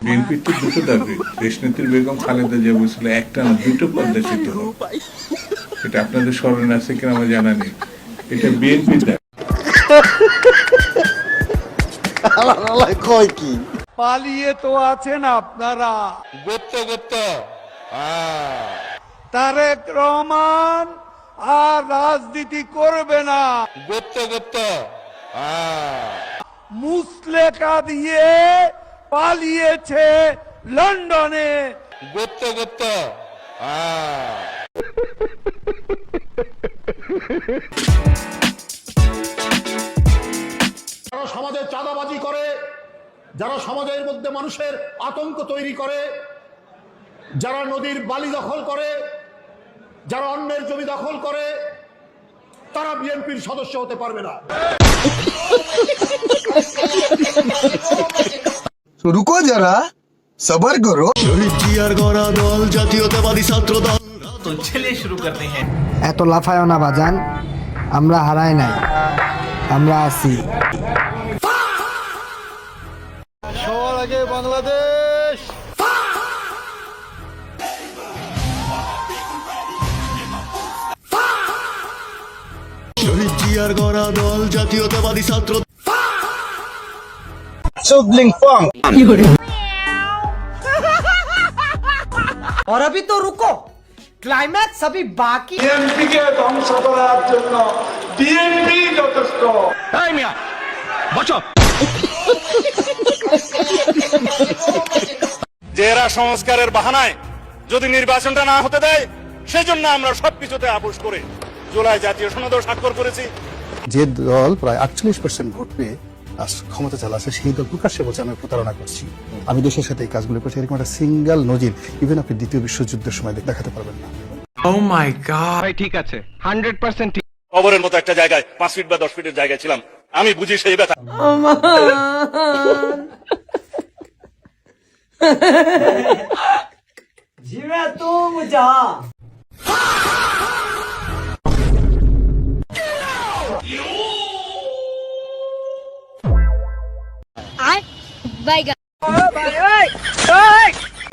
বিএনপির তো দুটো দাবি, দেশনেত্রী বেগম খালেদা জিয়া বলছিল একটা না দুটো পদ্মা সেতু হোক। এটা আপনাদের স্মরণে আছে কিনা আমার জানা নেই। এটা বিএনপির দাবি। কয় কি পালিয়ে তো আছেন আপনারা। গুপ্ত গুপ্ত তারেক রহমান আর রাজনীতি করবে না। গুপ্ত গুপ্ত মুসলেকা দিয়ে পালিয়েছে লন্ডনে। গুপ্ত গুপ্ত যারা সমাজে চাঁদাবাজি করে, যারা সমাজের মধ্যে মানুষের আতঙ্ক তৈরি করে, যারা নদীর বালি দখল করে, যারা অন্যের জমি দখল করে, তারা বিএনপির সদস্য হতে পারবে না। রুকো যারা, সবার করো। শহীদ জিয়ার গড়া দল জাতীয়তাবাদী ছাত্র দল। तो चलिए शुरू करते हैं। এত লাফায়ও না বাজান, আমরা হারাই নাই, আমরা আছি। সবার আগে বাংলাদেশ। শহীদ জিয়ার গড়া দল জাতীয়তাবাদী ছাত্র और अभी तो रुको, क्लाइमैक्स अभी बाकी। বিএনপিকে ধ্বংস করার জন্য বিএনপি যথেষ্ট। যে এরা সংস্কারের বাহানায় যদি নির্বাচনটা না হতে দেয়, সেজন্য আমরা সবকিছুতে আপোষ করে জুলাই জাতীয় সনদ স্বাক্ষর করেছি। যে দল প্রায় 48% ভোট পেয়ে ক্ষমতা চালাচ্ছে, সেই দল প্রকাশ্যে বলছে আমি প্রতারণা করছি, আমি দেশের সাথে এই কাজগুলো করছি। এরকম একটা সিঙ্গেল নজির ইভেন আপনি দ্বিতীয় বিশ্বযুদ্ধের সময় দেখাতে পারবেন না। Oh my God! কবরের মতো একটা জায়গায় 5 ফিট বা 10 ফিটের জায়গায় ছিলাম, আমি বুঝি সেই ব্যথা।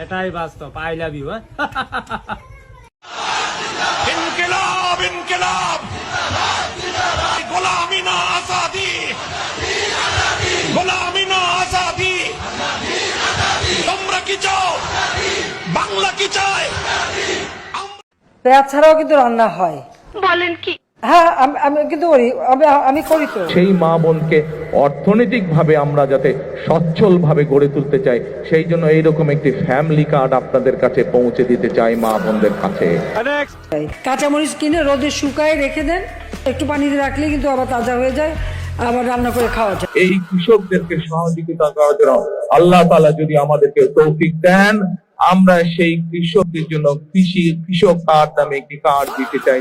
এটাই বাস্তব। I love you. ইনকিলাব ইনকিলাব, গোলামি না আজাদি, গোলামি না আজাদি। তোমরা কি চাও? বাংলা কি চায়? পেঁয়াজ ছাড়াও কিন্তু রান্না হয়। বলেন কি? হ্যাঁ, আমি কিন্তু করি, আমি করি তো। সেই মা বোনকে অর্থনৈতিক ভাবে আমরা যাতে সচ্ছল ভাবে গড়ে তুলতে চাই, সেই জন্য এইরকম একটি ফ্যামিলি কার্ড আপনাদের কাছে পৌঁছে দিতে চাই মা বোনদের কাছে। কাঁচামরিচ কিনে রোদে শুকায় রেখে দেন, একটু পানিতে রাখলে কিন্তু আবার তাজা হয়ে যায়, আবার রান্না করে খাওয়া যায়। এই কৃষকদেরকে সহযোগিতা করার জন্য আল্লাহ তাআলা যদি আমাদেরকে তৌফিক দেন, আমরা সেই কৃষকদের জন্য কৃষক কার্ড নামে একটি কার্ড দিতে চাই।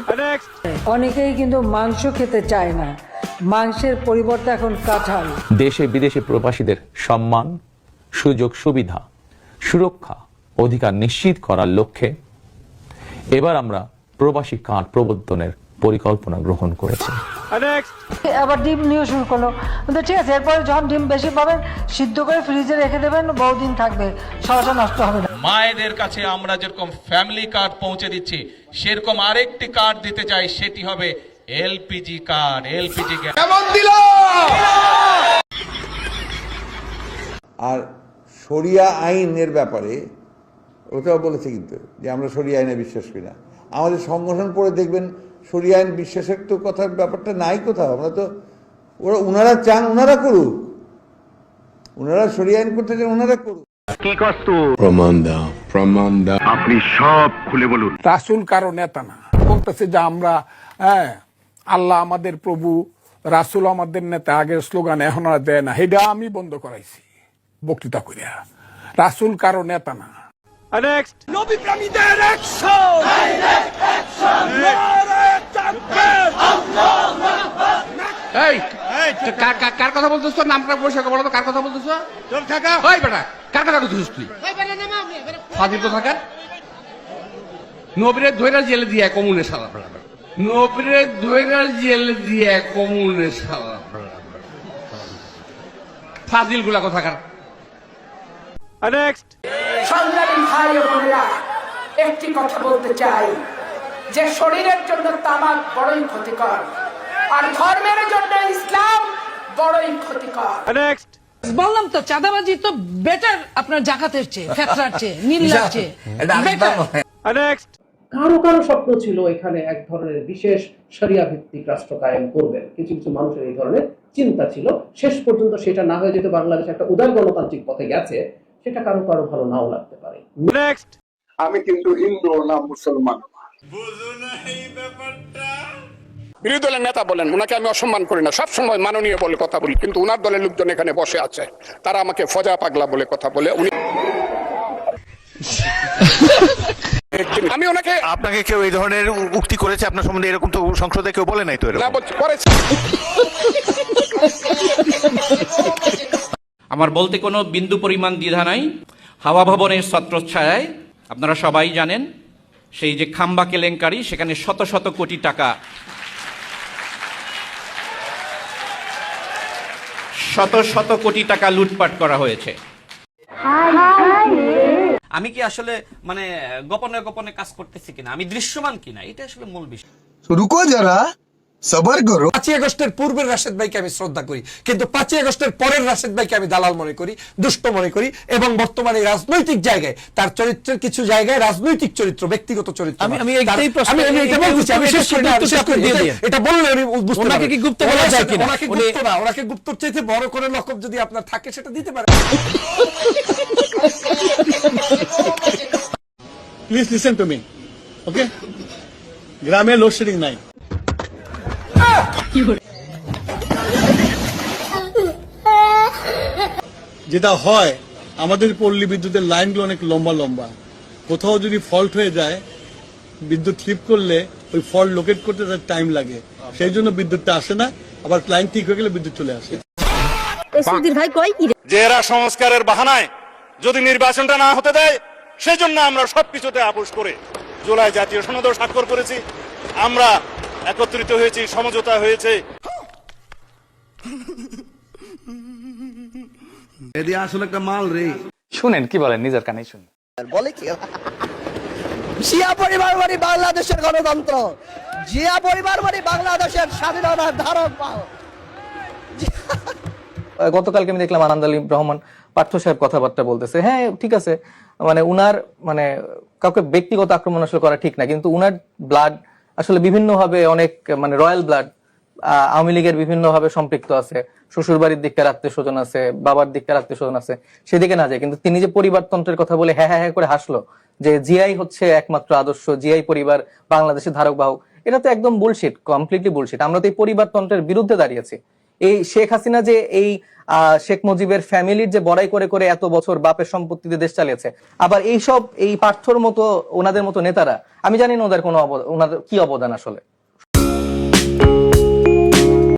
অনেকেই কিন্তু মাংস খেতে চায় না, মাংসের পরিবর্তে এখন কাঁঠাল। দেশে বিদেশে প্রবাসীদের সম্মান, সুযোগ সুবিধা, সুরক্ষা, অধিকার নিশ্চিত করার লক্ষ্যে এবার আমরা প্রবাসী কার্ড প্রবর্তনের পরিকল্পনা গ্রহণ করেছি। আবার ডিম নিয়ে শুরু করলো, ঠিক আছে। এরপরে যখন ডিম বেশি পাবেন, সিদ্ধ করে ফ্রিজে রেখে দেবেন, বহুদিন থাকবে, সহজে নষ্ট হবে না। মায়েদের কাছে আমরা যেরকম ফ্যামিলি কার্ড পৌঁছে দিচ্ছি, সেরকম আরেকটি কার্ড দিতে চাই, সেটি হবে এলপিজি কার্ড। এলপিজি কেমন দিল? আর শরিয়া আইনের ব্যাপারে ওটাও বলেছে কিন্তু যে আমরা শরিয়া আইনে বিশ্বাস করি না। আমাদের সংগঠন পড়ে দেখবেন শরিয়া আইন বিশ্বাসের তো কথার ব্যাপারটা নাই কোথাও। আমরা তো ওনারা চান ওনারা করুক, ওনারা শরিয়া আইন করতে চান ওনারা করুক। প্রমাণ দাও, প্রমাণ দাও, আপনি সব খুলে বলুন। রাসূল কারো নেতা না, বলতেছে যে আমরা আল্লাহ আমাদের প্রভু, রাসূল আমাদের নেতা। আগের স্লোগান এখন আর দেয় না, এটা আমি বন্ধ করাইছি বক্তৃতা করিয়া। রাসূল কারো নেতা না। নবী প্রেমীদের অ্যাকশন, ডাইরেক্ট অ্যাকশন, নারে তাকবীর, আল্লাহু আকবার। এই কার কথা বলতেছ? নামটা পরিষ্কার বলো তো, কার কথা বলতেছ? চল থাকা। ওই বেটা, কার কথা বলতেছিস তুই? ওই বেটা নাম আমি ফাজিল তো থাকার। নবীরে ধইরা জেলে দিয়া কমুনে শালা বেটা, নবীরে ধইরা জেলে দিয়া কমুনে শালা বেটা, ফাজিল গুলা কথা কার। সংগ্রামী ভাই ও বোনেরা, একটি কথা বলতে চাই যে শরীরের জন্য তামাক বড়ই ক্ষতিকর, আর ধর্মের জন্য ইসলাম বড়ই ক্ষতিকর। বললাম তো চাঁদাবাজি তো বেটার আপনার জাকাতের চেয়ে, ফেতরার চেয়ে, নীলার চেয়ে বেটার। কারো কারো স্বপ্ন ছিল এখানে এক ধরনের বিশেষ শরিয়া ভিত্তিক রাষ্ট্র কায়েম করবেন, কিছু কিছু মানুষের এই ধরনের চিন্তা ছিল। শেষ পর্যন্ত সেটা না হয়ে যেতে বাংলাদেশ একটা উদার গণতান্ত্রিক পথে গেছে, সেটা কারো কারো ভালো নাও লাগতে পারে। আমি কিন্তু হিন্দু না মুসলমান। বিরোধী দলের নেতা বলেন, ওনাকে আমি অসম্মান করি না, সবসময় মাননীয় বলে কথা বলি, কিন্তু ওনার দলের লোকজন এখানে বসে আছে, তারা আমাকে ফজা পাগলা বলে কথা বলে। উনি আমি ওনাকে, আপনাকে কেউ এই ধরনের উক্তি করেছে আপনার সম্বন্ধে? এরকম তো সংসদে কেউ বলে নাই তো এরকম। না বলছি করেছে। আমার বলতে কোনো বিন্দু পরিমাণ দ্বিধা নাই। হাওয়া ভবনের ছত্রছায়ায় আপনারা সবাই জানেন সেই যে খাম্বা কেলেঙ্কারি, সেখানে শত শত কোটি টাকা, শত শত কোটি টাকা লুটপাট করা হয়েছে। আমি কি আসলে মানে গোপনে গোপনে কাজ করতেছি কিনা, আমি দৃশ্যমান কিনা, এটা আসলে মূল বিষয়। রুকো যারা, সবার করো। 5ই আগস্টের পূর্বের রাশেদ ভাইকে আমি শ্রদ্ধা করি, কিন্তু 5ই আগস্টের পরের রাশেদ ভাইকে আমি দালাল মনে করি, দুষ্ট মনে করি, এবং বর্তমানে রাজনৈতিক জায়গায় তার চরিত্রের কিছু জায়গায় রাজনৈতিক চরিত্র, ব্যক্তিগত চরিত্র। আমি এটা বলতেছি, আমি শেষ করে এটা বললে উনি বুঝতে পারবেন। ওনাকে কি গুপ্ত বলা যায় কিনা? ওনাকে গুপ্ত না, ওনাকে গুপ্তর চাইতে বড় করে লকব যদি আপনার থাকে সেটা দিতে পারে। প্লিজ লিসেন টু মি, ওকে? গ্রামে লোডশেডিং নাই। যেটা হয়, আমাদের পল্লী বিদ্যুতের লাইনগুলো অনেক লম্বা লম্বা, কোথাও যদি ফল্ট হয়ে যায়, বিদ্যুৎ ট্রিপ করলে ওই ফল্ট লোকেট করতে তার টাইম লাগে, সেই জন্য বিদ্যুৎটা আসে না, আবার লাইন ঠিক হয়ে গেলে বিদ্যুৎ চলে আসে। যে এরা সংস্কারের বাহানায় যদি নির্বাচনটা না হতে দেয়, সেজন্য আমরা সবকিছুতে আপোষ করে জুলাই জাতীয় সনদও স্বাক্ষর করেছি, আমরা একত্রিত হয়েছি, সমঝোতা হয়েছে। আসলে একটা মাল রে। শুনেন কি বলেন, নিজের কানে শুনুন। বলে কি জিয়া পরিবার মানে বাংলাদেশের গণতন্ত্র, জিয়া পরিবার মানে বাংলাদেশের স্বাধীনতার ধারক বাহক। গতকালকে আমি দেখলাম আনন্দ আলী রহমান পার্থ সাহেব কথাবার্তা বলতেছে। হ্যাঁ ঠিক আছে, মানে উনার মানে কাউকে ব্যক্তিগত আক্রমণ আসলে করা ঠিক না, কিন্তু উনার ব্লাড আসলে বিভিন্নভাবে অনেক মানে রয়্যাল ব্লাড আওয়ামী লীগের বিভিন্নভাবে সম্পৃক্ত আছে, শ্বশুর বাড়ির দিককার আত্মীয় স্বজন আছে, বাবার দিককার আত্মীয় স্বজন আছে, সেদিকে না যায়। কিন্তু তিনি যে পরিবারতন্ত্রের কথা বলে হ্যাঁ হ্যাঁ হ্যাঁ করে হাসলো যে জিআই হচ্ছে একমাত্র আদর্শ, জিআই পরিবার বাংলাদেশের ধারক বাহক, এটা তো একদম বুলশিট, কমপ্লিটলি বুলশিট। আমরা তো এই পরিবারতন্ত্রের বিরুদ্ধে দাঁড়িয়েছি। এই শেখ হাসিনা যে এই শেখ মুজিবের ফ্যামিলির যে বড়াই করে করে এত বছর বাপের সম্পত্তিতে দেশ চালিয়েছে, আবার এই পার্থর মতো ওনাদের মতো নেতারা, আমি জানি না ওদের কোনো ওনাদের কি অবদান আসলে।